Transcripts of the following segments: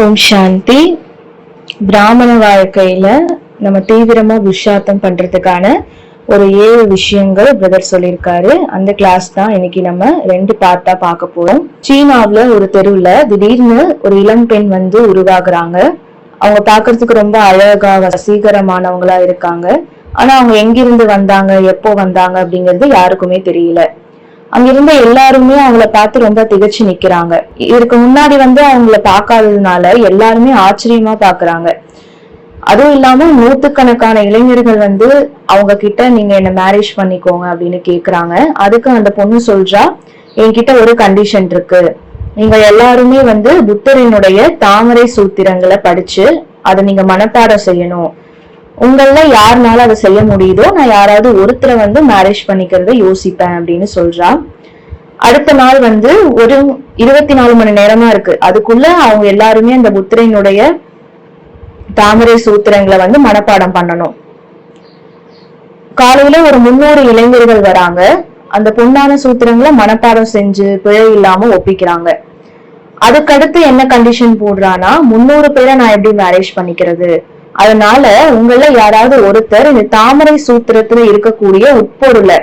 ஓம் சாந்தி. பிராமண வாழ்க்கையில நம்ம தீவிரமா புருஷார்த்தம் பண்றதுக்கான ஒரு 7 விஷயங்கள் பிரதர் சொல்லியிருக்காரு. அந்த கிளாஸ் தான் இன்னைக்கு நம்ம 2 பார்ட்டா பார்க்க போறோம். சீனாவுல ஒரு தெருவுல திடீர்னு ஒரு இளம் பெண் உருவாகுறாங்க. அவங்க பாக்குறதுக்கு ரொம்ப அழகா வசீகரமானவங்களா இருக்காங்க. ஆனா அவங்க எங்கிருந்து வந்தாங்க, எப்போ வந்தாங்க அப்படிங்கிறது யாருக்குமே தெரியல. அங்கிருந்த எல்லாருமே அவங்கள பார்த்து ரொம்ப திகச்சு நிக்கிறாங்க. இதுக்கு முன்னாடி அவங்கள பார்க்காததுனால எல்லாருமே ஆச்சரியமா பாக்குறாங்க. அதுவும் இல்லாம நூத்துக்கணக்கான இளைஞர்கள் அவங்க கிட்ட நீங்க என்ன மேரேஜ் பண்ணிக்கோங்க அப்படின்னு கேக்குறாங்க. அதுக்கு அந்த பொண்ணு சொல்றா, என்கிட்ட ஒரு கண்டிஷன் இருக்கு. நீங்க எல்லாருமே புத்தரினுடைய தாமரை சூத்திரங்களை படிச்சு அதை நீங்க மனப்பாடம் செய்யணும். உங்கள யாருனால அதை செய்ய முடியுதோ நான் யாராவது ஒருத்தரை மேரேஜ் பண்ணிக்கிறத யோசிப்பேன் அப்படின்னு சொல்றா. அடுத்த நாள் ஒரு 24 மணி நேரமா இருக்கு. அதுக்குள்ள அவங்க எல்லாருமே அந்த புத்தரினுடைய தாமரை சூத்திரங்களை மனப்பாடம் பண்ணணும். காலையில ஒரு 300 இளைஞர்கள் வராங்க. அந்த பொன்னான சூத்திரங்களை மனப்பாடம் செஞ்சு பிழை இல்லாம ஒப்பிக்கிறாங்க. அதுக்கடுத்து என்ன கண்டிஷன் போடுறானா, 300 பேரை நான் எப்படி மேரேஜ் பண்ணிக்கிறது? அதனால உங்கள யாராவது ஒருத்தர் இந்த தாமரை சூத்திரத்துல இருக்கக்கூடிய உட்பொருளை,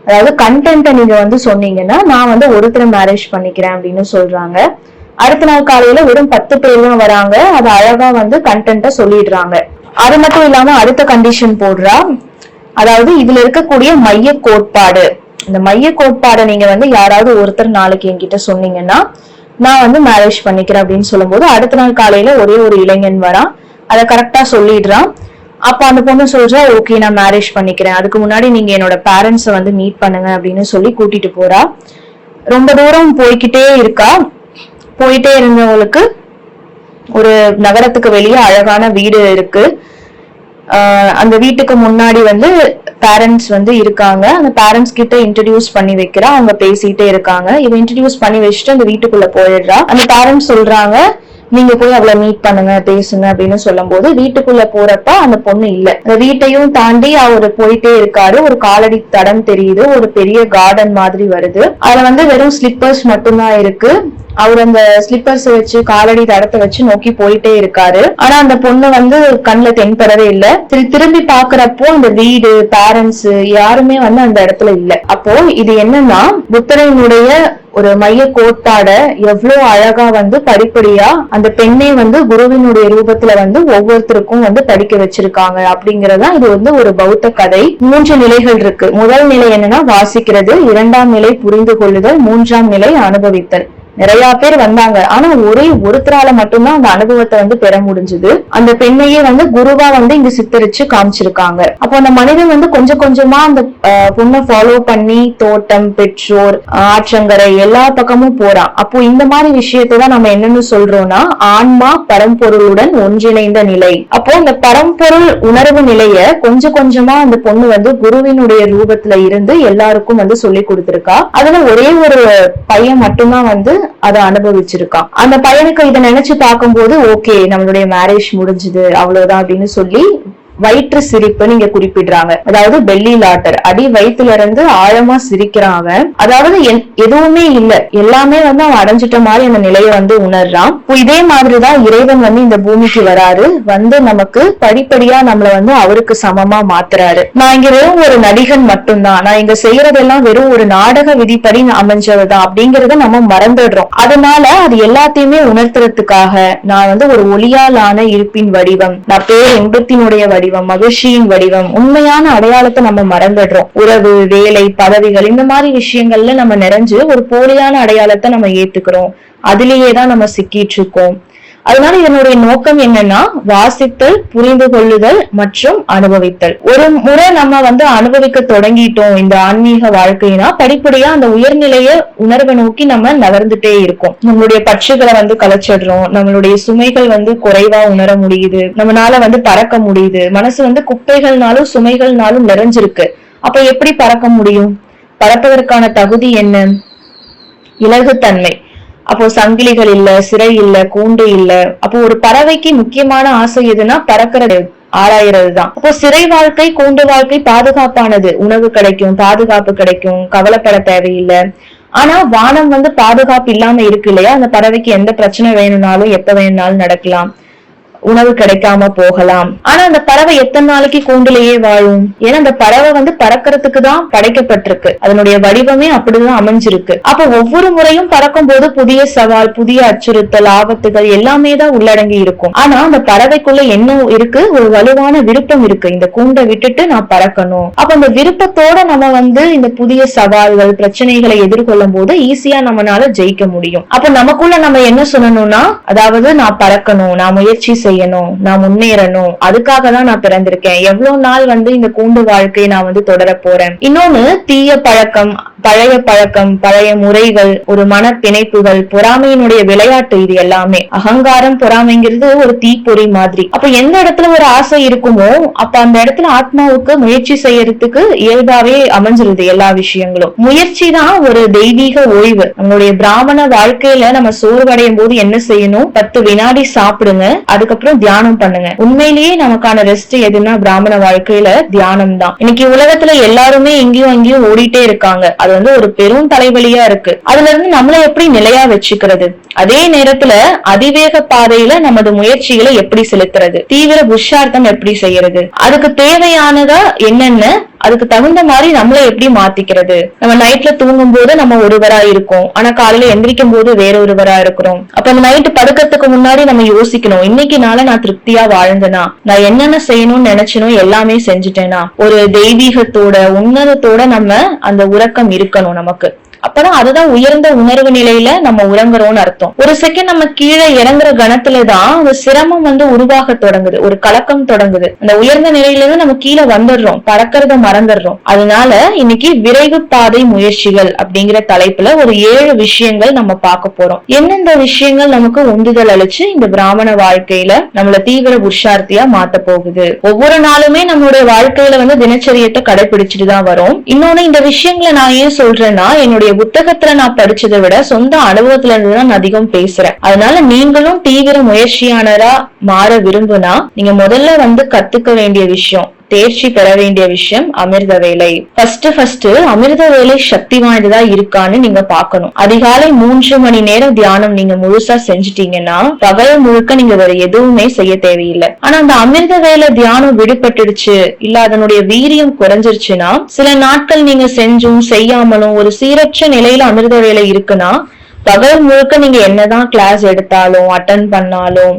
அதாவது கண்டென்ட்டை நீங்க சொன்னீங்கன்னா நான் ஒருத்தரை மேரேஜ் பண்ணிக்கிறேன் அப்படின்னு சொல்றாங்க. அடுத்த நாள் காலையில வெறும் 10 பேர் தான் வராங்க. அது அழகா கண்டென்ட்டை சொல்லிடுறாங்க. அது மட்டும் இல்லாம அடுத்த கண்டிஷன் போடுறா, அதாவது இதுல இருக்கக்கூடிய மைய கோட்பாடு, இந்த மைய கோட்பாடை நீங்க யாராவது ஒருத்தர் நாளைக்கு என்கிட்ட சொன்னீங்கன்னா நான் மேரேஜ் பண்ணிக்கிறேன் அப்படின்னு சொல்லும் போது அடுத்த நாள் காலையில ஒரே ஒரு இளைஞன் வரான். அதை கரெக்டா சொல்லிடுறான். அப்ப அந்த பொண்ணு சொல்றா, ஓகே நான் மேரேஜ் பண்ணிக்கிறேன், அதுக்கு முன்னாடி நீங்க என்னோட பேரண்ட்ஸை மீட் பண்ணுங்க அப்படின்னு சொல்லி கூட்டிட்டு போறா. ரொம்ப தூரம் போய்கிட்டே இருக்கா. போயிட்டே இருந்தவங்களுக்கு ஒரு நகரத்துக்கு வெளியே அழகான வீடு இருக்கு. அந்த வீட்டுக்கு முன்னாடி பேரண்ட்ஸ் இருக்காங்க. அந்த பேரண்ட்ஸ் கிட்ட இன்ட்ரடியூஸ் பண்ணி வைக்கிறா. அவங்க பேசிட்டே இருக்காங்க. இவ இன்ட்ரடியூஸ் பண்ணி வச்சுட்டு அந்த வீட்டுக்குள்ள போயிடுறா. அந்த பேரண்ட்ஸ் சொல்றாங்க, நீங்க போய் அவளை மீட் பண்ணுங்க, பேசுங்க அப்படின்னு சொல்லும் போது வீட்டுக்குள்ள போறப்ப அந்த பொண்ணு இல்ல. அந்த வீட்டையும் தாண்டி அவரு போயிட்டே இருக்காரு. ஒரு காலடி தடம் தெரியுது. ஒரு பெரிய கார்டன் மாதிரி வருது. அதுல வெறும் ஸ்லிப்பர்ஸ் மட்டும்தான் இருக்கு. அவர் அந்த ஸ்லிப்பர்ஸ் வச்சு காலடி தடத்தை வச்சு நோக்கி போயிட்டே இருக்காரு. ஆனா அந்த பொண்ணு கண்ணுல தென்படவே இல்ல. திரும்பி பாக்குறப்போ அந்த வீடு, பேரண்ட்ஸ் யாருமே அந்த இடத்துல இல்ல. அப்போ இது என்னன்னா, புத்தரினுடைய ஒரு மைய கோட்பாட எவ்வளவு அழகா படிப்படியா அந்த பெண்ணை குருவினுடைய ரூபத்துல ஒவ்வொருத்தருக்கும் படிக்க வச்சிருக்காங்க அப்படிங்கறதா இது ஒரு பௌத்த கதை. 3 நிலைகள் இருக்கு. முதல் நிலை என்னன்னா வாசிக்கிறது, 2ஆம் நிலை புரிந்து கொள்ளுதல், 3ஆம் நிலை அனுபவித்தல். நிறைய பேர் வந்தாங்க. ஆனா ஒருத்தரால மட்டும்தான் அந்த அனுபவத்தை பெற முடிஞ்சது. அந்த பெண்ணையே குருவா இங்க சித்தரிச்சு காமிச்சிருக்காங்க. அப்போ அந்த மனிதன் கொஞ்சம் கொஞ்சமா அந்த பொண்ணை ஃபாலோ பண்ணி தோட்டம், பெற்றோர், ஆற்றங்கரை எல்லா பக்கமும் போறான். அப்போ இந்த மாதிரி விஷயத்தை தான் நம்ம என்னன்னு சொல்றோம்னா ஆன்மா பரம்பொருளுடன் ஒன்றிணைந்த நிலை. அப்போ இந்த பரம்பொருள் உணர்வு நிலைய கொஞ்சம் கொஞ்சமா அந்த பொண்ணு குருவினுடைய ரூபத்துல இருந்து எல்லாருக்கும் சொல்லி கொடுத்திருக்கா. அதுல ஒரே ஒரு பையன் மட்டும்தான் அதை அனுபவிச்சிருக்கான். அந்த பையனுக்கு இதை நினைச்சு பார்க்கும்போது ஓகே நம்மளுடைய மேரேஜ் முடிஞ்சது அவ்வளவுதான் அப்படின்னு சொல்லி வயிற்று சிரிப்பு நீங்க குறிப்பிடுறாங்க. அதாவது பெல்லி லாட்டர், அடி வயிற்றுல இருந்து ஆழமா சிரிக்கிறான் அவன். அதாவது எதுவுமே இல்ல, எல்லாமே அவன் அடைஞ்சிட்ட மாதிரி அந்த நிலையை உணர்றான். இதே மாதிரிதான் இறைவன் இந்த பூமிக்கு வராரு. நமக்கு படிப்படியா நம்மள அவருக்கு சமமா மாத்துறாரு. நான் இங்க வெறும் ஒரு நடிகன் மட்டும்தான், நான் இங்க செய்யறதெல்லாம் வெறும் ஒரு நாடக விதிப்படி அமைஞ்சதுதான் அப்படிங்கறத நம்ம மறந்துடுறோம். அதனால அது எல்லாத்தையுமே உணர்த்துறதுக்காக நான் ஒரு ஒளியால் ஆன இருப்பின் வடிவம், நான் பேர் இன்பத்தினுடைய வடிவம், மகிழ்ச்சியின் வடிவம், உண்மையான அடையாளத்தை நம்ம மறந்துடுறோம். உறவு, வேலை, பதவிகள் இந்த மாதிரி விஷயங்கள்ல நம்ம நிறைஞ்சு ஒரு போலியான அடையாளத்தை நம்ம ஏத்துக்கிறோம். அதிலேயேதான் நம்ம சிக்கிட்டு இருக்கோம். அதனால இதனுடைய நோக்கம் என்னன்னா வாசித்தல், புரிந்து கொள்ளுதல் மற்றும் அனுபவித்தல். ஒரு முறை நம்ம அனுபவிக்க தொடங்கிட்டோம் இந்த ஆன்மீக வாழ்க்கைனா படிப்படியா அந்த உயர்நிலைய உணர்வை நோக்கி நம்ம நகர்ந்துட்டே இருக்கோம். நம்மளுடைய பற்றுகளை கலைச்சிடுறோம். நம்மளுடைய சுமைகள் குறைவா உணர முடியுது. நம்மளால பறக்க முடியுது. மனசு குப்பைகள்னாலும் சுமைகள்னாலும் நிறைஞ்சிருக்கு. அப்ப எப்படி பறக்க முடியும்? பறப்பதற்கான தகுதி என்ன? இலகுத்தன்மை. அப்போ சங்கிலிகள் இல்ல, சிறை இல்ல, கூண்டு இல்ல. அப்போ ஒரு பறவைக்கு முக்கியமான ஆசை எதுனா பறக்கிறது, ஆராயறது தான். அப்போ சிறை வாழ்க்கை, கூண்டு வாழ்க்கை பாதுகாப்பானது. உணவு கிடைக்கும், பாதுகாப்பு கிடைக்கும், கவலைப்பட தேவையில்லை. ஆனா வானம் வந்து பாதுகாப்பு இல்லாம இருக்கு இல்லையா, அந்த பறவைக்கு எந்த பிரச்சனை வேணும்னாலும் எப்ப வேணும்னாலும் நடக்கலாம், உணவு கிடைக்காம போகலாம். ஆனா அந்த பறவை எத்தனை நாளைக்கு கூண்டுலயே வாழும்? ஏன்னா அந்த பறவை வந்து பறக்கிறதுக்கு தான் படைக்கப்பட்டிருக்கு, அதனுடைய வடிவமே அப்படிதான் அமைஞ்சிருக்கு. அப்ப ஒவ்வொரு முறையும் பறக்கும் போது புதிய சவால், புதிய அச்சுறுத்தல், ஆபத்துகள் எல்லாமே தான் உள்ளடங்கி இருக்கும். ஆனா அந்த பறவைக்குள்ள என்ன இருக்கு? ஒரு வலுவான விருப்பம் இருக்கு, இந்த கூண்டை விட்டுட்டு நான் பறக்கணும். அப்ப அந்த விருப்பத்தோட நம்ம வந்து இந்த புதிய சவால்கள், பிரச்சனைகளை எதிர்கொள்ளும் போது ஈஸியா நம்மளால ஜெயிக்க முடியும். அப்ப நமக்குள்ள நம்ம என்ன சொல்லணும்னா, அதாவது நான் பறக்கணும், நான் முயற்சி செய்யணும், நான் முன்னேறணும், அதுக்காக தான் நான் பிறந்திருக்கேன், எவ்வளவு நாள் வந்து இந்த கூண்டு வாழ்க்கையை நான் வந்து தொடர போறேன். இன்னொன்னு தீய பழக்கம், பழைய பழக்கம், பழைய முறைகள், ஒரு மன பிணைப்புகள், பொறாமையினுடைய விளையாட்டு, இது எல்லாமே அகங்காரம். பொறாமைங்கிறது ஒரு தீப்பொறி மாதிரி. அப்ப எந்த இடத்துல ஒரு ஆசை இருக்குமோ அப்ப அந்த இடத்துல ஆத்மாவுக்கு முயற்சி செய்யறதுக்கு இயல்பாவே அமைஞ்சிருது எல்லா விஷயங்களும். முயற்சி தான் ஒரு தெய்வீக ஓய்வு. நம்மளுடைய பிராமண வாழ்க்கையில நம்ம சோர்வடையும் போது என்ன செய்யணும்? 10 வினாடி சாப்பிடுங்க, அதுக்கப்புறம் தியானம் பண்ணுங்க. உண்மையிலேயே நமக்கான ரெஸ்ட் எதுன்னா பிராமண வாழ்க்கையில தியானம் தான். இன்னைக்கு உலகத்துல எல்லாருமே எங்கேயும் அங்கேயும் ஓடிட்டே இருக்காங்க, அது வந்து ஒரு பெரும் தலைவலியா இருக்கு. அதுல இருந்து நம்மளை எப்படி நிலையா வச்சுக்கிறது? அதே நேரத்துல அதிவேக பாதையில நமது முயற்சிகளை எப்படி செலுத்துறது? தீவிர புருஷார்த்தம் எப்படி செய்யறது? அதுக்கு தேவையானதா என்னென்ன, அதுக்கு தகுந்த மாதிரி நம்மள எப்படி மாத்திக்கிறது? நம்ம நைட்ல தூங்கும் போது நம்ம ஒருவரா இருக்கோம், ஆனா காலையில எந்திரிக்கும் போது வேற ஒருவரா இருக்கிறோம். அப்ப அந்த நைட்டு படுக்கிறதுக்கு முன்னாடி நம்ம யோசிக்கணும், இன்னைக்கு நாள நான் திருப்தியா வாழ்ந்தனா, நான் என்னென்ன செய்யணும்னு நினைச்சனோ எல்லாமே செஞ்சுட்டேனா, ஒரு தெய்வீகத்தோட உன்னதத்தோட நம்ம அந்த உறக்கம் இருக்கணும் நமக்கு. அப்பதான் அதுதான் உயர்ந்த உணர்வு நிலையில நம்ம உறங்குறோம்னு அர்த்தம். ஒரு செகண்ட் நம்ம கீழே இறங்குற கணத்துலதான் அந்த சிரமம் வந்து உருவாக தொடங்குது, ஒரு கலக்கம் தொடங்குது. அந்த உயர்ந்த நிலையில இருந்து நம்ம கீழே வந்துடுறோம், பறக்கிறத மறந்துடுறோம். அதனால இன்னைக்கு விரைவு பாதை முயற்சிகள் அப்படிங்கிற தலைப்புல ஒரு 7 விஷயங்கள் நம்ம பார்க்க போறோம். எந்தெந்த விஷயங்கள் நமக்கு உந்துதல் அளிச்சு இந்த பிராமண வாழ்க்கையில நம்மள தீவிர புருஷார்த்தியா மாத்த போகுது. ஒவ்வொரு நாளுமே நம்மளுடைய வாழ்க்கையில வந்து தினச்சரியத்தை கடைபிடிச்சிட்டு தான் வரும். இன்னொன்னு, இந்த விஷயங்களை நான் ஏன் சொல்றேன்னா, என்னுடைய புத்தகத்துல நான் படிச்சதை விட சொந்த அனுபவத்துல இருந்துதான் நான் அதிகம் பேசுறேன். அதனால நீங்களும் தீவிர முயற்சியாளரா மாற விரும்புனா நீங்க முதல்ல வந்து கத்துக்க வேண்டிய விஷயம், தேர்ச்சி பெற வேண்டிய விஷயம் அமிர்த வேலை. ஃபர்ஸ்ட் அமிர்த வேலை சக்தி வாய்ந்ததா இருக்கான்னு நீங்க பாக்கணும். அதிகாலை 3 மணி நேரம் தியானம் நீங்க முழுசா செஞ்சுட்டீங்கன்னா பகல் முழுக்க நீங்க வேற எதுவுமே செய்ய தேவையில்லை. ஆனா அந்த அமிர்த வேலை தியானம் விடுபட்டுடுச்சு, இல்ல அதனுடைய வீரியம் குறைஞ்சிருச்சுன்னா, சில நாட்கள் நீங்க செஞ்சும் செய்யாமலும் ஒரு சீரற்ற நிலையில அமிர்த வேலை இருக்குன்னா, பகல் முழுக்க நீங்க என்னதான் கிளாஸ் எடுத்தாலும் அட்டன் பண்ணாலும்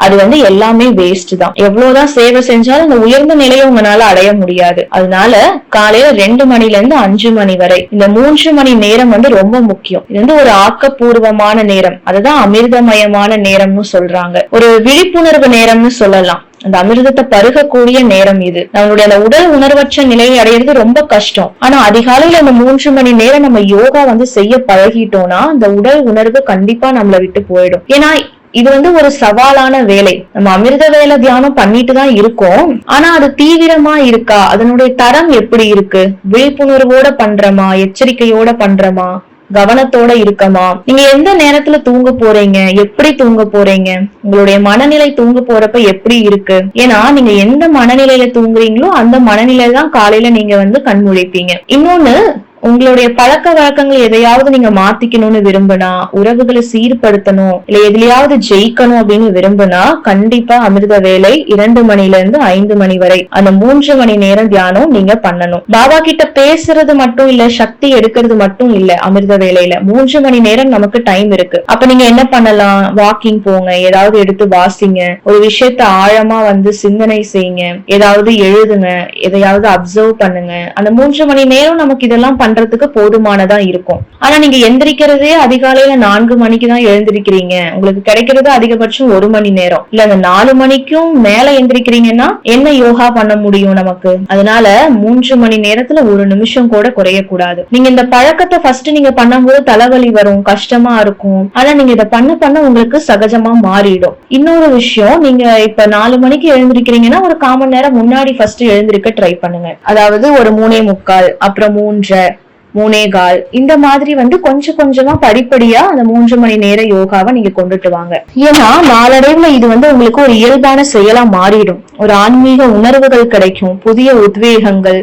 அது வந்து எல்லாமே வேஸ்ட் தான். எவ்வளவுதான் சேவை செஞ்சாலும் அந்த உயர்ந்த நிலையை உங்களால அடைய முடியாது. அதனால காலையில 2 மணில இருந்து 5 மணி வரை இந்த 3 மணி நேரம் வந்து ரொம்ப முக்கியம். இது வந்து ஒரு ஆக்கப்பூர்வமான நேரம், அதுதான் அமிர்தமயமான நேரம்னு சொல்றாங்க. ஒரு விழிப்புணர்வு நேரம்னு சொல்லலாம். அந்த அமிர்தத்தை பருகக்கூடிய நேரம் இது. நம்மளுடைய அந்த உடல் உணர்வற்ற நிலையை அடையிறது ரொம்ப கஷ்டம். ஆனா அதிகாலையில அந்த 3 மணி நேரம் நம்ம யோகா வந்து செய்ய பழகிட்டோம்னா அந்த உடல் உணர்வு கண்டிப்பா நம்மளை விட்டு போயிடும். ஏன்னா இது வந்து ஒரு சவாலான வேலை. நம்ம அமிர்த வேலை தியானம் பண்ணிட்டு தான் இருக்கோம், ஆனா அது தீவிரமா இருக்கா, அதனுடைய தரம் எப்படி இருக்கு, விழிப்புணர்வோட பண்றோமா, எச்சரிக்கையோட பண்றோமா, கவனத்தோட இருக்கமா, நீங்க எந்த நேரத்துல தூங்க போறீங்க, எப்படி தூங்க போறீங்க, உங்களுடைய மனநிலை தூங்க போறப்ப எப்படி இருக்கு? ஏன்னா நீங்க எந்த மனநிலையில தூங்குறீங்களோ அந்த மனநிலையில தான் காலையில நீங்க வந்து கண்முழிப்பீங்க. இன்னொன்னு, உங்களுடைய பழக்க வழக்கங்கள் எதையாவது நீங்க மாத்திக்கணும்னு விரும்பினா, உறவுகளை சீர்படுத்தணும், இல்ல எதுலயாவது ஜெயிக்கணும் அப்படின்னு விரும்பினா கண்டிப்பா அமிர்த வேலை 2 மணில இருந்து 5 மணி வரை அந்த 3 மணி நேரம் தியானம் நீங்க பண்ணணும். பாபா கிட்ட பேசுறது மட்டும் இல்ல, சக்தி எடுக்கிறது மட்டும் இல்ல. அமிர்த வேலையில 3 மணி நேரம் நமக்கு டைம் இருக்கு. அப்ப நீங்க என்ன பண்ணலாம்? வாக்கிங் போங்க, ஏதாவது எடுத்து வாசிங்க, ஒரு விஷயத்த ஆழமா வந்து சிந்தனை செய்யுங்க, ஏதாவது எழுதுங்க, எதையாவது அப்சர்வ் பண்ணுங்க. அந்த 3 மணி நேரம் நமக்கு இதெல்லாம் பண்றதுக்கு போதுமானதா இருக்கும். ஆனா நீங்க எந்திரிக்கிறதே அதிகாலையில 4 மணிக்கு தான் எழுந்திருக்கிறீங்க, உங்களுக்கு கிடைக்கிறது அதிகபட்சம் 1 மணி நேரம். இல்ல அந்த 4 மணிக்கும் மேல எந்திரிக்கிறீங்கன்னா என்ன யோகா பண்ண முடியும் நமக்கு? அதனால 3 மணி நேரத்துல 1 நிமிஷம் கூட குறையக்கூடாது. நீங்க இந்த பழக்கத்தை ஃபர்ஸ்ட் நீங்க பண்ணும்போது தலைவலி வரும், கஷ்டமா இருக்கும். ஆனா நீங்க இதை பண்ண உங்களுக்கு சகஜமா மாறிடும். இன்னொரு விஷயம், நீங்க இப்ப 4 மணிக்கு எழுந்திருக்கிறீங்கன்னா ஒரு 1/4 மணி நேரம் முன்னாடி ஃபர்ஸ்ட் எழுந்திருக்க ட்ரை பண்ணுங்க. அதாவது ஒரு 3:45, அப்புறம் 3:30, 3:15, இந்த மாதிரி வந்து கொஞ்சம் கொஞ்சமா படிப்படியா அந்த 3 மணி நேர யோகாவை நீங்க கொண்டுட்டு வாங்க. ஏன்னா நாளடைவுல இது வந்து உங்களுக்கு ஒரு இயல்பான செயலா மாறிடும். ஒரு ஆன்மீக உணர்வுகள் கிடைக்கும், புதிய உத்வேகங்கள்,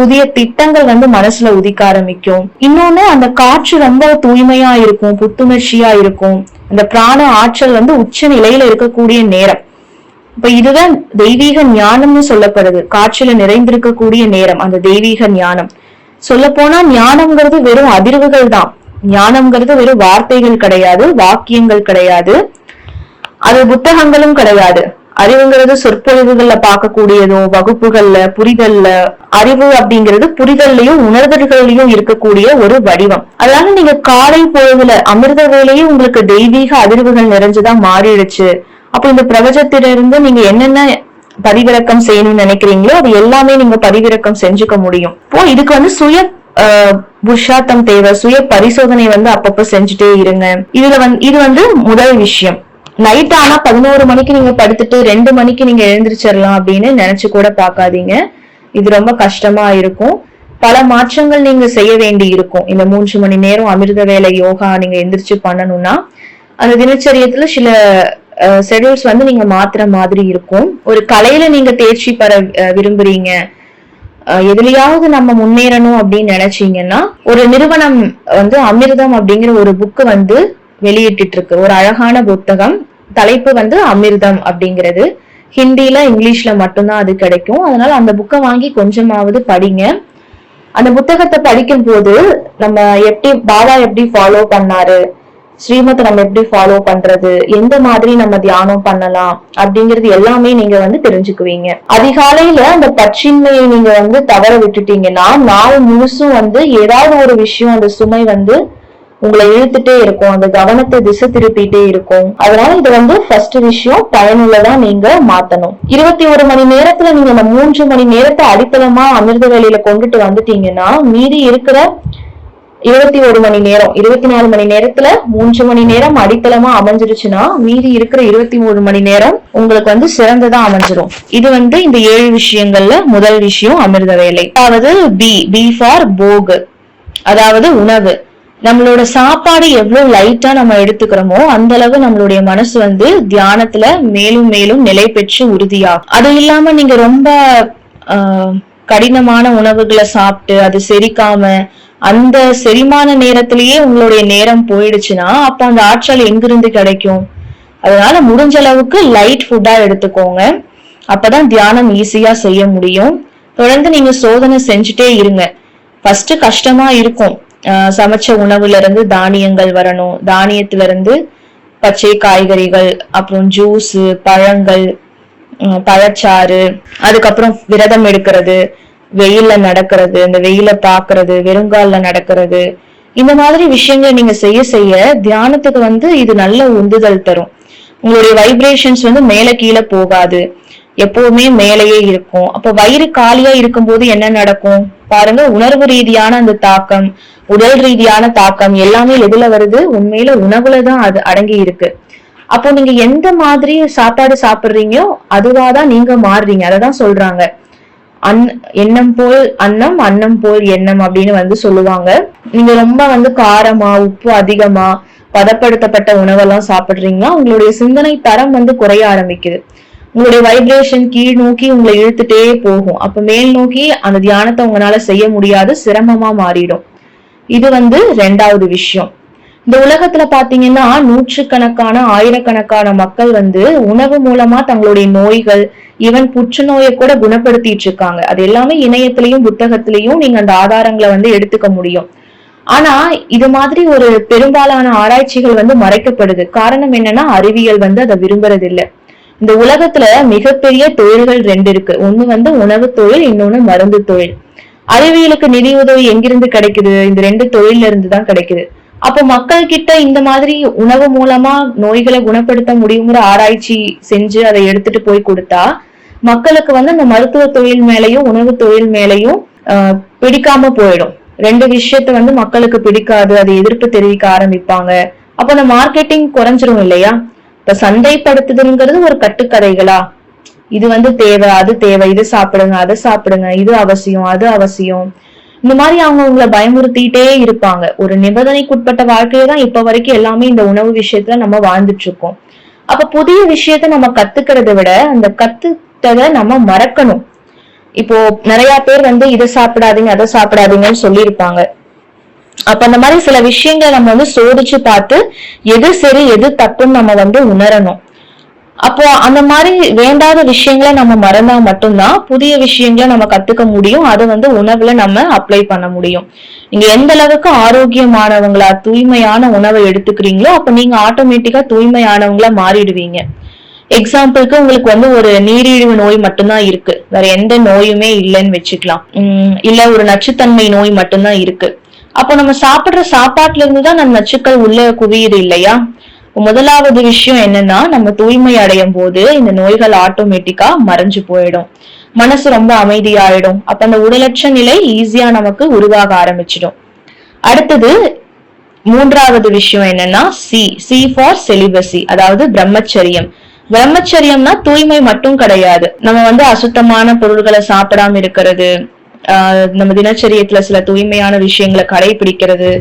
புதிய திட்டங்கள் வந்து மனசுல உதிக்க ஆரம்பிக்கும். இன்னொன்னு, அந்த காற்று ரொம்ப தூய்மையா இருக்கும், புத்துணர்ச்சியா இருக்கும். அந்த பிராண ஆற்றல் வந்து உச்ச நிலையில இருக்கக்கூடிய நேரம். இப்ப இதுதான் தெய்வீக ஞானம்னு சொல்லப்படுது. காற்றில நிறைந்திருக்கக்கூடிய நேரம் அந்த தெய்வீக ஞானம். சொல்ல போனா ஞானம்ங்கிறது வெறும் அதிர்வுகள் தான். ஞானம்ங்கிறது வெறும் வார்த்தைகள் கிடையாது, வாக்கியங்கள் கிடையாது, அது புத்தகங்களும் கிடையாது. அறிவுங்கிறது சொற்பொழிவுகள்ல பார்க்கக்கூடியதோ, வகுப்புகள்ல, புரிதல்ல. அறிவு அப்படிங்கிறது புரிதல்லையும் உணர்தல்கள்லயும் இருக்கக்கூடிய ஒரு வடிவம். அதனால நீங்க காலை பொழுதுல அமிர்த வேலையும் உங்களுக்கு தெய்வீக அதிர்வுகள் நிறைஞ்சுதான் மாறிடுச்சு. அப்ப இந்த பிரபஞ்சத்திலிருந்து நீங்க என்னென்ன பதிவிறக்கம் செய்யணும்னு நினைக்கிறீங்களோ அது எல்லாமே நீங்க பதிவிறக்கம் செஞ்சுக்க முடியும். இப்போ இதுக்கு வந்து சுய புருஷார்த்தம் தேவை, சுய பரிசோதனை வந்து அப்பப்ப செஞ்சுட்டே இருங்க. இது வந்து முதல் விஷயம். நைட் ஆனா 11 மணிக்கு நீங்க படுத்துட்டு 2 மணிக்கு நீங்க எழுந்திரிச்சிடலாம் அப்படின்னு நினைச்சு கூட பாக்காதீங்க. இது ரொம்ப கஷ்டமா இருக்கும். பல மாற்றங்கள் நீங்க செய்ய வேண்டி இருக்கும். இந்த 3 மணி நேரம் அமிர்த வேலை யோகா நீங்க எந்திரிச்சு பண்ணணும்னா அந்த தினச்சரியத்துல சில ஷெட்யூல்ஸ் வந்து நீங்க மாத்துற மாதிரி இருக்கும். ஒரு கலையில நீங்க தேர்ச்சி பெற விரும்புறீங்க, எதுலயாவது நம்ம முன்னேறணும் அப்படின்னு நினைச்சீங்கன்னா, ஒரு நிறுவனம் வந்து அமிர்தம் அப்படிங்கிற ஒரு புக்கு வந்து வெளியிட்டு இருக்கு. ஒரு அழகான புத்தகம். தலைப்பு வந்து அமிர்தம் அப்படிங்கிறது. ஹிந்தில இங்கிலீஷ்ல மட்டும்தான் அது கிடைக்கும். அதனால அந்த புக்கை வாங்கி கொஞ்சமாவது படிங்க. அந்த புத்தகத்தை படிக்கும் போது நம்ம பாபா எப்படி ஃபாலோ பண்ணாரு, ஸ்ரீமத் நம்ம எப்படி ஃபாலோ பண்றது, எந்த மாதிரி நம்ம தியானம் பண்ணலாம் அப்படிங்கிறது எல்லாமே நீங்க வந்து தெரிஞ்சுக்குவீங்க. அதிகாலையில அந்த பற்றின்மையை நீங்க வந்து தவற விட்டுட்டீங்கன்னா நாள் முழுசும் வந்து ஏதாவது ஒரு விஷயம், அந்த சுமை வந்து உங்களை இழுத்துட்டே இருக்கும், அந்த கவனத்தை திசை திருப்பிட்டே இருக்கும். அதனால இது வந்து ஃபர்ஸ்ட் விஷயம், பயனுள்ளதா நீங்க மாத்தணும். 21 மணி நேரத்துல நீங்க அந்த 3 மணி நேரத்தை அடித்தளமா அமிர்த வேலையில கொண்டுட்டு வந்துட்டீங்கன்னா மீதி இருக்கிற 21 மணி நேரம், 24 மணி நேரத்துல 3 மணி நேரம் அடித்தளமா அமைஞ்சிருச்சுன்னா மீதி இருக்கிற 23 மணி நேரம் உங்களுக்கு வந்து சிறந்ததா அமைஞ்சிரும். இது வந்து இந்த 7 விஷயங்கள்ல முதல் விஷயம் அமிர்த வேலை. அதாவது பி ஃபார் போக், அதாவது உணவு. நம்மளோட சாப்பாடு எவ்வளவு லைட்டா நம்ம எடுத்துக்கிறோமோ அந்த அளவு நம்மளுடைய மனசு வந்து தியானத்துல மேலும் மேலும் நிலை பெற்று உறுதியாகும். அது இல்லாம நீங்க ரொம்ப கடினமான உணவுகளை சாப்பிட்டு அது செரிக்காம அந்த செரிமான நேரத்திலேயே உங்களுடைய நேரம் போயிடுச்சுன்னா அப்ப அந்த ஆற்றல் எங்கிருந்து கிடைக்கும்? அதனால முடிஞ்ச அளவுக்கு லைட் ஃபுட்டா எடுத்துக்கோங்க. அப்பதான் தியானம் ஈஸியா செய்ய முடியும். தொடர்ந்து நீங்க சோதனை செஞ்சுட்டே இருங்க. ஃபர்ஸ்ட் கஷ்டமா இருக்கும். சமைச்ச உணவுல இருந்து தானியங்கள் வரணும், தானியத்துல இருந்து பச்சை காய்கறிகள், அப்புறம் ஜூஸ், பழங்கள், பழச்சாறு, அதுக்கப்புறம் விரதம் எடுக்கிறது, வெயில்ல நடக்கிறது, இந்த வெயில பாக்குறது, வெறுங்கால்ல நடக்கிறது, இந்த மாதிரி விஷயங்களை நீங்க செய்ய செய்ய தியானத்துக்கு வந்து இது நல்ல உந்துதல் தரும். உங்களுடைய வைப்ரேஷன்ஸ் வந்து மேல கீழே போகாது, எப்பவுமே மேலேயே இருக்கும். அப்ப வயிறு காலியா இருக்கும்போது என்ன நடக்கும் பாருங்க. உணர்வு ரீதியான அந்த தாக்கம், உடல் ரீதியான தாக்கம் எல்லாமே எதுல வருது? உண்மையில உணவுலதான் அது அடங்கி இருக்கு. அப்போ நீங்க எந்த மாதிரி சாப்பாடு சாப்பிடுறீங்களோ அதுவாதான் நீங்க மாறுறீங்க. அததான் சொல்றாங்க, எண்ணம் போல் அன்னம், அன்னம் போல் எண்ணம் அப்படின்னு வந்து சொல்லுவாங்க. நீங்க ரொம்ப வந்து காரமா, உப்பு அதிகமா, பதப்படுத்தப்பட்ட உணவெல்லாம் சாப்பிடுறீங்கன்னா உங்களுடைய சிந்தனை தரம் வந்து குறைய ஆரம்பிக்குது. உங்களுடைய வைப்ரேஷன் கீழ் நோக்கி உங்களை இழுத்துட்டே போகும். அப்ப மேல் நோக்கி அந்த தியானத்தை உங்களால செய்ய முடியாது, சிரமமா மாறிடும். இது வந்து 2வது விஷயம். இந்த உலகத்துல பாத்தீங்கன்னா நூற்றுக்கணக்கான ஆயிரக்கணக்கான மக்கள் வந்து உணவு மூலமா தங்களுடைய நோய்கள், ஈவன் புற்றுநோயை கூட குணப்படுத்திட்டு இருக்காங்க. அது எல்லாமே இணையத்திலையும் புத்தகத்திலையும் நீங்க அந்த ஆதாரங்களை வந்து எடுத்துக்க முடியும். ஆனா இது மாதிரி ஒரு பெரும்பாலான ஆராய்ச்சிகள் வந்து மறைக்கப்படுது. காரணம் என்னன்னா அறிவியல் வந்து அதை விரும்புறது இல்லை. இந்த உலகத்துல மிகப்பெரிய தொழில்கள் 2 இருக்கு. ஒண்ணு வந்து உணவு தொழில், இன்னொன்னு மருந்து தொழில். அறிவியலுக்கு நிதி உதவி எங்கிருந்து கிடைக்குது? இந்த 2 தொழில இருந்துதான் கிடைக்குது. அப்போ மக்கள் கிட்ட இந்த மாதிரி உணவு மூலமா நோய்களை குணப்படுத்த முடியுங்கிற ஆராய்ச்சி செஞ்சு அதை எடுத்துட்டு போய் கொடுத்தா மக்களுக்கு வந்து அந்த மருத்துவ தொழில் மேலையும் உணவு தொழில் மேலையும் பிடிக்காம போயிடும். 2 விஷயத்த வந்து மக்களுக்கு பிடிக்காது, அதை எதிர்ப்பு தெரிவிக்க ஆரம்பிப்பாங்க. அப்ப அந்த மார்க்கெட்டிங் குறைஞ்சிரும் இல்லையா? இப்ப சந்தைப்படுத்துதல்ங்கிறது ஒரு கட்டுக்கதைகளா? இது வந்து தேவை, அது தேவை, இது சாப்பிடுங்க, அதை சாப்பிடுங்க, இது அவசியம், அது அவசியம், இந்த மாதிரி அவங்க உங்களை பயமுறுத்திட்டே இருப்பாங்க. ஒரு நிபந்தனைக்குட்பட்ட வாழ்க்கையை தான் இப்ப வரைக்கும் எல்லாமே இந்த உணவு விஷயத்துல நம்ம வாழ்ந்துட்டு இருக்கோம். அப்ப புதிய விஷயத்த நம்ம கத்துக்கிறத விட அந்த கத்துட்டதை நம்ம மறக்கணும். இப்போ நிறைய பேர் வந்து இதை சாப்பிடாதீங்க அதை சாப்பிடாதீங்கன்னு சொல்லியிருப்பாங்க. அப்ப அந்த மாதிரி சில விஷயங்களை நம்ம வந்து சோதிச்சு பார்த்து எது சரி எது தப்புன்னு நம்ம வந்து உணரணும். அப்போ அந்த மாதிரி வேண்டாத விஷயங்களை நம்ம மறந்தா மட்டும்தான் புதிய விஷயங்களை நம்ம கத்துக்க முடியும். அதை வந்து உணவுல நம்ம அப்ளை பண்ண முடியும். நீங்க எந்த அளவுக்கு ஆரோக்கியமானவங்களா தூய்மையான உணவை எடுத்துக்கிறீங்களோ அப்ப நீங்க ஆட்டோமேட்டிக்கா தூய்மையானவங்களா மாறிடுவீங்க. எக்ஸாம்பிளுக்கு உங்களுக்கு வந்து ஒரு நீரிழிவு நோய் மட்டும்தான் இருக்கு, வேற எந்த நோயுமே இல்லைன்னு வச்சுக்கலாம். இல்ல ஒரு நச்சுத்தன்மை நோய் மட்டும்தான் இருக்கு. அப்போ நம்ம சாப்பிடுற சாப்பாட்டுல இருந்துதான் நம்ம நச்சுக்கள் உள்ள குவியுது இல்லையா? முதலாவது விஷயம் என்னன்னா, நம்ம தூய்மை அடையும் போது இந்த நோய்கள் ஆட்டோமேட்டிக்கா மறைஞ்சு போயிடும், மனசு ரொம்ப அமைதியாயிடும். அப்ப அந்த உடலற்ற நிலை ஈஸியா நமக்கு உருவாக ஆரம்பிச்சிடும். அடுத்தது மூன்றாவது விஷயம் என்னன்னா சி ஃபார் செலிபசி, அதாவது பிரம்மச்சரியம். பிரம்மச்சரியம்னா தூய்மை மட்டும் கிடையாது, நம்ம வந்து அசுத்தமான பொருள்களை சாப்பிடாம இருக்கிறது, நம்ம தினச்சரியத்துல சில தூய்மையான விஷயங்களை கடைபிடிக்கிறது,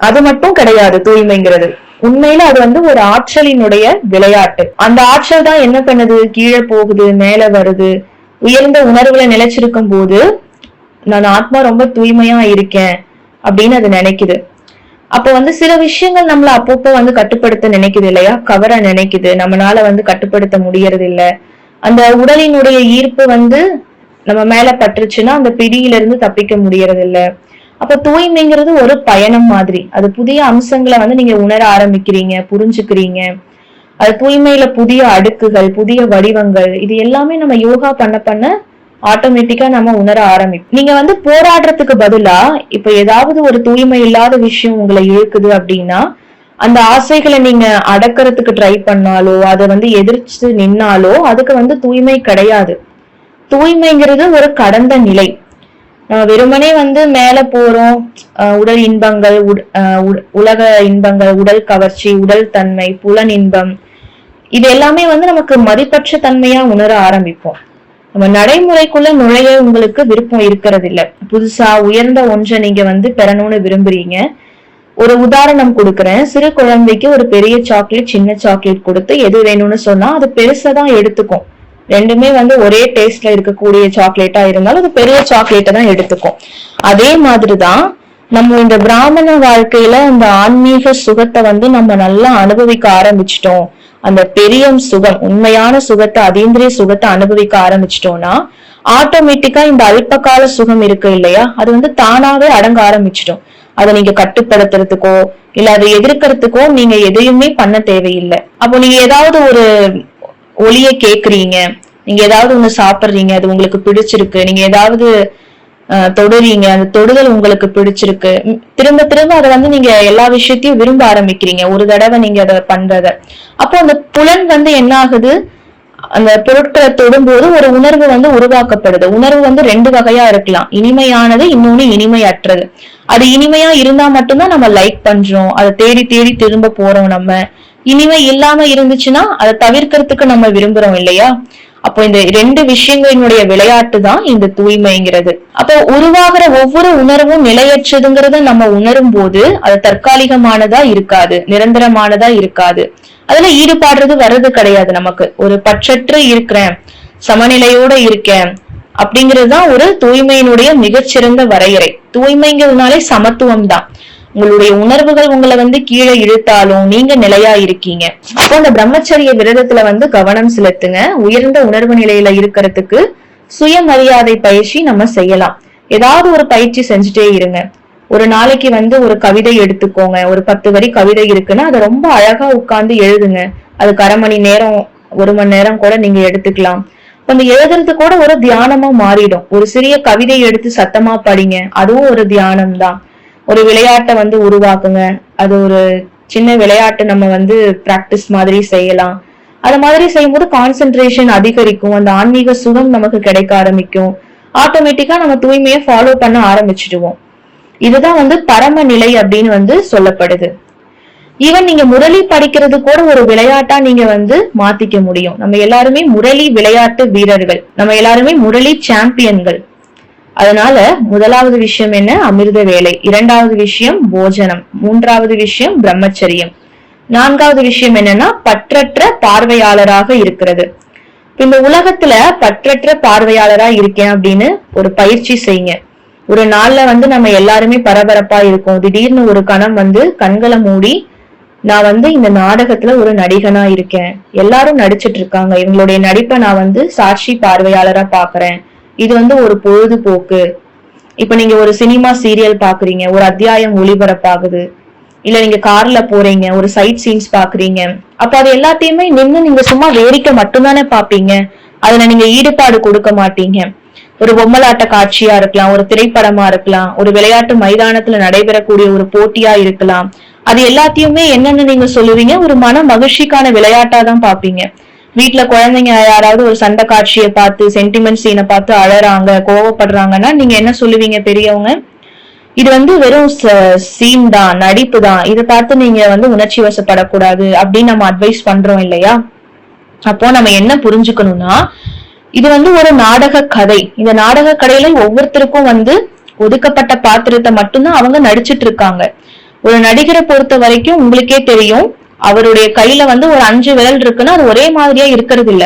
அது மட்டும் கிடையாது. தூய்மைங்கிறது உண்மையில அது வந்து ஒரு ஆற்றலினுடைய விளையாட்டு. அந்த ஆற்றல் தான் என்ன பண்ணுது, கீழே போகுது மேல வருது. உயர்ந்த உணர்வுகளை நிலைச்சிருக்கும் போது நான் ஆத்மா ரொம்ப தூய்மையா இருக்கேன் அப்படின்னு அது நினைக்குது. அப்ப வந்து சில விஷயங்கள் நம்மள அப்பப்போ வந்து கட்டுப்படுத்த நினைக்குது இல்லையா, கவர நினைக்குது, நம்மளால வந்து கட்டுப்படுத்த முடியறது இல்ல. அந்த உடலினுடைய ஈர்ப்பு வந்து நம்ம மேல பட்டுருச்சுன்னா அந்த பிடியிலிருந்து தப்பிக்க முடியறது இல்ல. அப்ப தூய்மைங்கிறது ஒரு பயணம் மாதிரி. அது புதிய அம்சங்களை வந்து நீங்க உணர ஆரம்பிக்கிறீங்க, புரிஞ்சுக்கிறீங்க. அது தூய்மையில புதிய அடுக்குகள், புதிய வடிவங்கள், இது எல்லாமே நம்ம யோகா பண்ண பண்ண ஆட்டோமேட்டிக்கா நம்ம உணர ஆரம்பிப்போம். நீங்க வந்து போராடுறதுக்கு பதிலா இப்ப ஏதாவது ஒரு தூய்மை இல்லாத விஷயம் உங்களை இழுக்குது அப்படின்னா அந்த ஆசைகளை நீங்க அடக்கிறதுக்கு ட்ரை பண்ணாலோ அதை வந்து எதிர்த்து நின்னாலோ அதுக்கு வந்து தூய்மை கிடையாது. தூய்மைங்கிறது ஒரு கடந்த நிலை. வெறுமனே வந்து மேல போறோம், உடல் இன்பங்கள், உலக இன்பங்கள், உடல் கவர்ச்சி, உடல் தன்மை, புலன் இன்பம், இது எல்லாமே வந்து நமக்கு மதிப்பற்ற தன்மையா உணர ஆரம்பிப்போம். நம்ம நடைமுறைக்குள்ள நுழைய உங்களுக்கு விருப்பம் இருக்கிறது இல்ல. புதுசா உயர்ந்த ஒன்றை நீங்க வந்து பெறணும்னு விரும்புறீங்க. ஒரு உதாரணம் கொடுக்குறேன். சிறு குழந்தைக்கு ஒரு பெரிய சாக்லேட் சின்ன சாக்லேட் கொடுத்து எது வேணும்னு சொன்னா அது பெருசா தான் எடுத்துக்கும். ரெண்டுமே வந்து ஒரே டேஸ்ட்ல இருக்கக்கூடிய சாக்லேட்டா இருந்தாலும் அது பெரிய சாக்லேட்டை தான் எடுத்துக்கும். அதே மாதிரிதான் நம்ம இந்த பிராமண வாழ்க்கையில இந்த ஆன்மீக சுகத்தை வந்து நம்ம நல்லா அனுபவிக்க ஆரம்பிச்சிட்டோம். அந்த பெரிய சுகம், உண்மையான சுகத்தை, அதீந்திரிய சுகத்தை அனுபவிக்க ஆரம்பிச்சிட்டோம்னா ஆட்டோமேட்டிக்கா இந்த அல்பகால சுகம் இருக்கு இல்லையா, அது வந்து தானாவே அடங்க ஆரம்பிச்சிட்டோம். அதை நீங்க கட்டுப்படுத்துறதுக்கோ இல்ல அதை எதிர்க்கிறதுக்கோ நீங்க எதையுமே பண்ண தேவையில்லை. அப்போ நீங்க ஏதாவது ஒரு ஒளிய கேக்குறீங்க, நீங்க ஏதாவது ஒண்ணு சாப்பிடுறீங்க, அது உங்களுக்கு பிடிச்சிருக்கு, நீங்க ஏதாவது தொடுறீங்க, அந்த தொடுதல் உங்களுக்கு பிடிச்சிருக்கு, திரும்ப திரும்ப அதை வந்து நீங்க எல்லா விஷயத்தையும் விரும்ப ஆரம்பிக்கிறீங்க ஒரு தடவை நீங்க அதை பண்றத. அப்போ அந்த புலன் வந்து என்ன ஆகுது, அந்த பொருட்களை தொடும்போது ஒரு உணர்வு வந்து உருவாக்கப்படுது. உணர்வு வந்து ரெண்டு வகையா இருக்கலாம், இனிமையானது, இன்னொன்னு இனிமையற்றது. அது இனிமையா இருந்தா மட்டும்தான் நம்ம லைக் பண்றோம், அதை தேடி தேடி திரும்ப போறோம். நம்ம இனிமை இல்லாம இருந்துச்சுன்னா அதை தவிர்க்கிறதுக்கு நம்ம விரும்புறோம் இல்லையா. அப்போ இந்த ரெண்டு விஷயங்களினுடைய விளையாட்டு தான் இந்த தூய்மைங்கிறது. அப்போ உருவாகிற ஒவ்வொரு உணர்வும் நிலையற்றதுங்கிறத நம்ம உணரும் போது அது தற்காலிகமானதா இருக்காது, நிரந்தரமானதா இருக்காது. அதுல ஈடுபாடுறது வர்றது கிடையாது. நமக்கு ஒரு பற்றற்று இருக்கிறேன், சமநிலையோட இருக்கேன் அப்படிங்கிறதுதான் ஒரு தூய்மையினுடைய மிகச்சிறந்த வரையறை. தூய்மைங்கிறதுனாலே சமத்துவம் தான். உங்களுடைய உணர்வுகள் உங்களை வந்து கீழே இழுத்தாலும் நீங்க நிலையா இருக்கீங்க. அப்போ அந்த பிரம்மச்சரிய விரதத்துல வந்து கவனம் செலுத்துங்க. உயர்ந்த உணர்வு நிலையில இருக்கிறதுக்கு சுயமரியாதை பயிற்சி நம்ம செய்யலாம். ஏதாவது ஒரு பயிற்சி செஞ்சுட்டே இருங்க. ஒரு நாளைக்கு வந்து ஒரு கவிதை எடுத்துக்கோங்க. ஒரு 10 வரி கவிதை இருக்குன்னா அதை ரொம்ப அழகா உட்கார்ந்து எழுதுங்க. அதுக்கு 1/2 மணி நேரம் 1 மணி நேரம் கூட நீங்க எடுத்துக்கலாம். அந்த எழுதுறது கூட ஒரு தியானமா மாறிடும். ஒரு சிறிய கவிதை எடுத்து சத்தமா படிங்க, அதுவும் ஒரு தியானம் தான். ஒரு விளையாட்டை வந்து உருவாக்குங்க. அது ஒரு சின்ன விளையாட்டு நம்ம வந்து பிராக்டிஸ் மாதிரி செய்யலாம். அது மாதிரி செய்யும்போது கான்சென்ட்ரேஷன் அதிகரிக்கும், அந்த ஆன்மீக சுகம் நமக்கு கிடைக்க ஆரம்பிக்கும். ஆட்டோமேட்டிக்கா நம்ம தூய்மையை ஃபாலோ பண்ண ஆரம்பிச்சிடுவோம். இதுதான் வந்து பரம நிலை அப்படின்னு வந்து சொல்லப்படுது. ஈவன் நீங்க முரளி படிக்கிறது கூட ஒரு விளையாட்டா நீங்க வந்து மாத்திக்க முடியும். நம்ம எல்லாருமே முரளி விளையாட்டு வீரர்கள், நம்ம எல்லாருமே முரளி சாம்பியன்கள். அதனால முதலாவது விஷயம் என்ன, அமிர்த வேலை. இரண்டாவது விஷயம் போஜனம். மூன்றாவது விஷயம் பிரம்மச்சரியம். நான்காவது விஷயம் என்னன்னா பற்றற்ற பார்வையாளராக இருக்கிறது. இந்த உலகத்துல பற்றற்ற பார்வையாளரா இருக்கேன் அப்படின்னு ஒரு பயிற்சி செய்யுங்க. ஒரு நாள்ல வந்து நம்ம எல்லாருமே பரபரப்பா இருக்கோம். திடீர்னு ஒரு கணம் வந்து கண்களை மூடி, நான் வந்து இந்த நாடகத்துல ஒரு நடிகனா இருக்கேன், எல்லாரும் நடிச்சிட்டு இருக்காங்க, இவங்களுடைய நடிப்பை நான் வந்து சாட்சி பார்வையாளரா பாக்குறேன், இது வந்து ஒரு பொழுதுபோக்கு. இப்ப நீங்க ஒரு சினிமா சீரியல் பாக்குறீங்க, ஒரு அத்தியாயம் ஒளிபரப்பாகுது, இல்ல நீங்க கார்ல போறீங்க, ஒரு சைட் சீன்ஸ் பாக்குறீங்க, அப்ப அது எல்லாத்தையுமே நின்னு நீங்க சும்மா வேடிக்கை மட்டும்தானே பாப்பீங்க, அதுல நீங்க ஈடுபாடு கொடுக்க மாட்டீங்க. ஒரு பொம்மலாட்ட காட்சியா இருக்கலாம், ஒரு திரைப்படமா இருக்கலாம், ஒரு விளையாட்டு மைதானத்துல நடைபெறக்கூடிய ஒரு போட்டியா இருக்கலாம், அது எல்லாத்தையுமே என்னன்னு நீங்க சொல்லுவீங்க, ஒரு மன மகிழ்ச்சிக்கான விளையாட்டா தான் பாப்பீங்க. வீட்டுல குழந்தைங்க யாராவது ஒரு சண்டை காட்சியை பார்த்து, சென்டிமெண்ட் சீனை பார்த்து அழறாங்க, கோவப்படுறாங்கன்னா நீங்க என்ன சொல்லுவீங்க பெரியவங்க? இது வந்து வெறும் சீன் தான், நடிப்பு தான், இதை பார்த்து நீங்க வந்து உணர்ச்சி வசப்படக்கூடாது அப்படின்னு நம்ம அட்வைஸ் பண்றோம் இல்லையா? அப்போ நம்ம என்ன புரிஞ்சுக்கணும்னா, இது வந்து ஒரு நாடக கதை. இந்த நாடக கதையில ஒவ்வொருத்தருக்கும் வந்து ஒதுக்கப்பட்ட பாத்திரத்தை மட்டும்தான் அவங்க நடிச்சிட்டு இருக்காங்க. ஒரு நடிகரை பொறுத்த வரைக்கும் உங்களுக்கே தெரியும், அவருடைய கையில வந்து ஒரு 5 விரல் இருக்குன்னா அது ஒரே மாதிரியா இருக்கிறது இல்ல.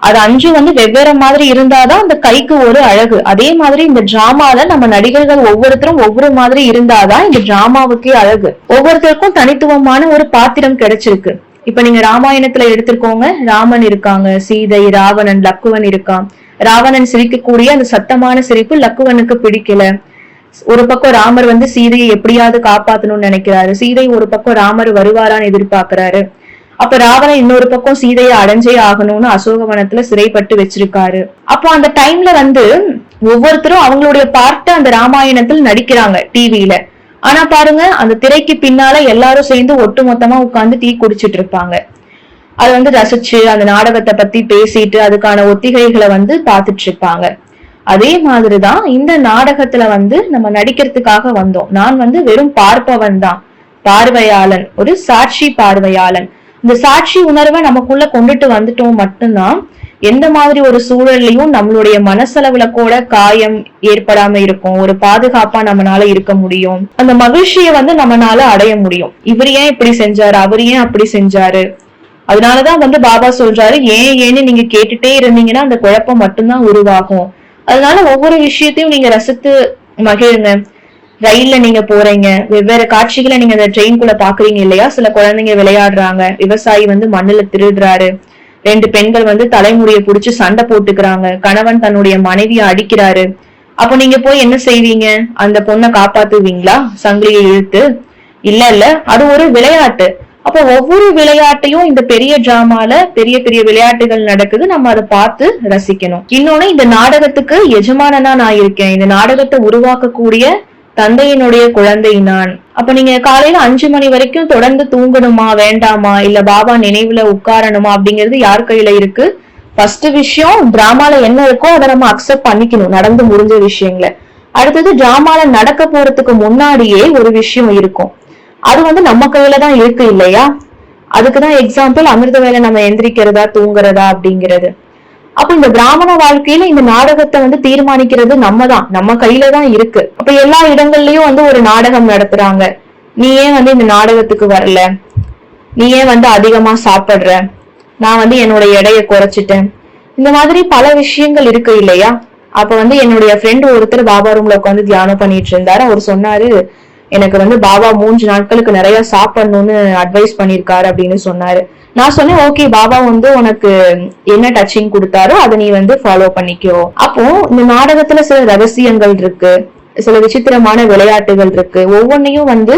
அது 5 வந்து வெவ்வேறு மாதிரி இருந்தாதான் அந்த கைக்கு ஒரு அழகு. அதே மாதிரி இந்த டிராமால நம்ம நடிகர்கள் ஒவ்வொருத்தரும் ஒவ்வொரு மாதிரி இருந்தாதான் இந்த டிராமாவுக்கே அழகு. ஒவ்வொருத்தருக்கும் தனித்துவமான ஒரு பாத்திரம் கிடைச்சிருக்கு. இப்ப நீங்க ராமாயணத்துல எடுத்துக்கோங்க, ராமன் இருக்காங்க, சீதை, ராவணன், லக்குவன் இருக்கான். ராவணன் சிரிக்கக்கூடிய அந்த சத்தமான சிரிப்பு லக்குவனுக்கு பிடிக்கல. ஒரு பக்கம் ராமர் வந்து சீதையை எப்படியாவது காப்பாத்தணும்னு நினைக்கிறாரு, சீதை ஒரு பக்கம் ராமர் வருவாரான்னு எதிர்பார்க்கிறாரு. அப்ப ராவணன் இன்னொரு பக்கம் சீதையை அடைஞ்சே ஆகணும்னு அசோகவனத்துல சிறைப்பட்டு வச்சிருக்காரு. அப்போ அந்த டைம்ல வந்து ஒவ்வொருத்தரும் அவங்களுடைய பார்ட்ட அந்த ராமாயணத்தில் நடிக்கிறாங்க டிவியில. ஆனா பாருங்க, அந்த திரைக்கு பின்னால எல்லாரும் சேர்ந்து ஒட்டு மொத்தமா உட்கார்ந்து டீ குடிச்சிட்டு இருப்பாங்க. அது வந்து ரசிச்சு அந்த நாடகத்தை பத்தி பேசிட்டு அதுக்கான ஒத்திகைகளை வந்து பாத்துட்டு இருப்பாங்க. அதே மாதிரிதான் இந்த நாடகத்துல வந்து நம்ம நடிக்கிறதுக்காக வந்தோம். நான் வந்து வெறும் பார்ப்பவன் தான், பார்வையாளன், ஒரு சாட்சி பார்வையாளன். இந்த சாட்சி உணர்வை நமக்குள்ள கொண்டுட்டு வந்துட்டோம் மட்டும்தான் எந்த மாதிரி ஒரு சூழல்லையும் நம்மளுடைய மனசளவுல கூட காயம் ஏற்படாம இருக்கும், ஒரு பாதுகாப்பா நம்மளால இருக்க முடியும், அந்த மகிழ்ச்சியை வந்து நம்மளால அடைய முடியும். இவர் ஏன் இப்படி செஞ்சாரு, அவர் ஏன் அப்படி செஞ்சாரு, அதனாலதான் வந்து பாபா சொல்றாரு, ஏன்னு நீங்க கேட்டுட்டே இருந்தீங்கன்னா அந்த குழப்பம் மட்டும்தான் உருவாகும். அதனால ஒவ்வொரு விஷயத்தையும் நீங்க ரசித்து மகிழுங்க. ரயில்ல நீங்க போறீங்க, வெவ்வேறு காட்சிகளை நீங்க அந்த ட்ரெயின்குள்ள பாக்குறீங்க இல்லையா? சில குழந்தைங்க விளையாடுறாங்க, விவசாயி வந்து மண்ணுல திருடுறாரு, 2 பெண்கள் வந்து தலைமுடியை புடிச்சு சண்டை போட்டுக்கிறாங்க, கணவன் தன்னுடைய மனைவியை அடிக்கிறாரு. அப்ப நீங்க போய் என்ன செய்வீங்க? அந்த பொண்ணை காப்பாத்துவீங்களா சங்கிலியை இழுத்து? இல்ல, அது ஒரு விளையாட்டு. அப்ப ஒவ்வொரு விளையாட்டையும் இந்த பெரிய டிராமால பெரிய பெரிய விளையாட்டுகள் நடக்குது, நம்ம அதை பார்த்து ரசிக்கணும். இன்னொன்னு, இந்த நாடகத்துக்கு எஜமானனா நான் இருக்கேன், இந்த நாடகத்தை உருவாக்கக்கூடிய தந்தையினுடைய குழந்தை நான். அப்ப நீங்க காலையில 5 மணி வரைக்கும் தொடர்ந்து தூங்கணுமா வேண்டாமா, இல்ல பாபா நினைவுல உட்காரணுமா அப்படிங்கிறது யார் கையில இருக்கு? ஃபர்ஸ்ட் விஷயம், டிராமால என்ன இருக்கோ அதை நம்ம அக்செப்ட் பண்ணிக்கணும், நடந்து முடிஞ்ச விஷயங்களை. அடுத்தது, டிராமால நடக்க போறதுக்கு முன்னாடியே ஒரு விஷயம் இருக்கும், அது வந்து நம்ம கையில தான் இருக்கு இல்லையா? அதுக்குதான் எக்ஸாம்பிள் அமிர்த வேலை நம்ம எந்திரிக்கிறதா தூங்குறதா அப்படிங்கிறது. அப்ப இந்த பிராமண வாழ்க்கையில இந்த நாடகத்தை வந்து தீர்மானிக்கிறது நம்ம தான், நம்ம கையில தான் இருக்கு. அப்ப எல்லா இடங்கள்லயும் வந்து ஒரு நாடகம் நடத்துறாங்க, நீ ஏன் வந்து இந்த நாடகத்துக்கு வரல, நீ ஏன் வந்து அதிகமா சாப்பிடுற, நான் வந்து என்னோட எடையை குறைச்சிட்டேன், இந்த மாதிரி பல விஷயங்கள் இருக்கு இல்லையா? அப்ப வந்து என்னுடைய ஃப்ரெண்ட் ஒருத்தர் பாபா ரூம்ல உட்காந்து தியானம் பண்ணிட்டு இருந்தாரு. அவர் சொன்னாரு, எனக்கு வந்து பாபா 3 நாட்களுக்கு நிறைய சாப்பிடணும்னு அட்வைஸ் பண்ணிருக்காரு அப்படின்னு சொன்னாரு. நான் சொன்னேன், ஓகே, பாபா வந்து உனக்கு என்ன டச்சிங் கொடுத்தாரோ அதை நீ வந்து ஃபாலோ பண்ணிக்கோ. அப்போ இந்த நாடகத்துல சில ரகசியங்கள் இருக்கு, சில விசித்திரமான விளையாட்டுகள் இருக்கு, ஒவ்வொன்னையும் வந்து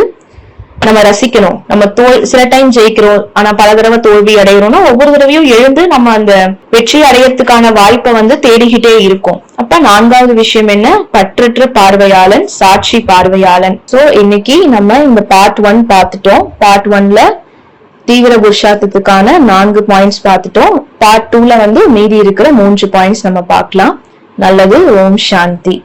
நம்ம ரசிக்கணும். நம்ம சில டைம் ஜெயிக்கிறோம், ஆனா பல தடவை தோல்வி அடைகிறோம்னா ஒவ்வொரு தடவையும் எழுந்து நம்ம அந்த வெற்றி அடையறதுக்கான வாய்ப்பை வந்து தேடிக்கிட்டே இருக்கும். அப்ப 4வது விஷயம் என்ன? பற்றற்ற பார்வையாளன், சாட்சி பார்வையாளன். சோ இன்னைக்கு நம்ம இந்த பார்ட் 1 பார்த்துட்டோம். பார்ட் 1ல தீவிர புருஷார்த்தத்துக்கான 4 பாயிண்ட்ஸ் பார்த்துட்டோம். பார்ட் 2ல வந்து மீதி இருக்கிற 3 பாயிண்ட்ஸ் நம்ம பார்க்கலாம். நல்லது. ஓம் சாந்தி.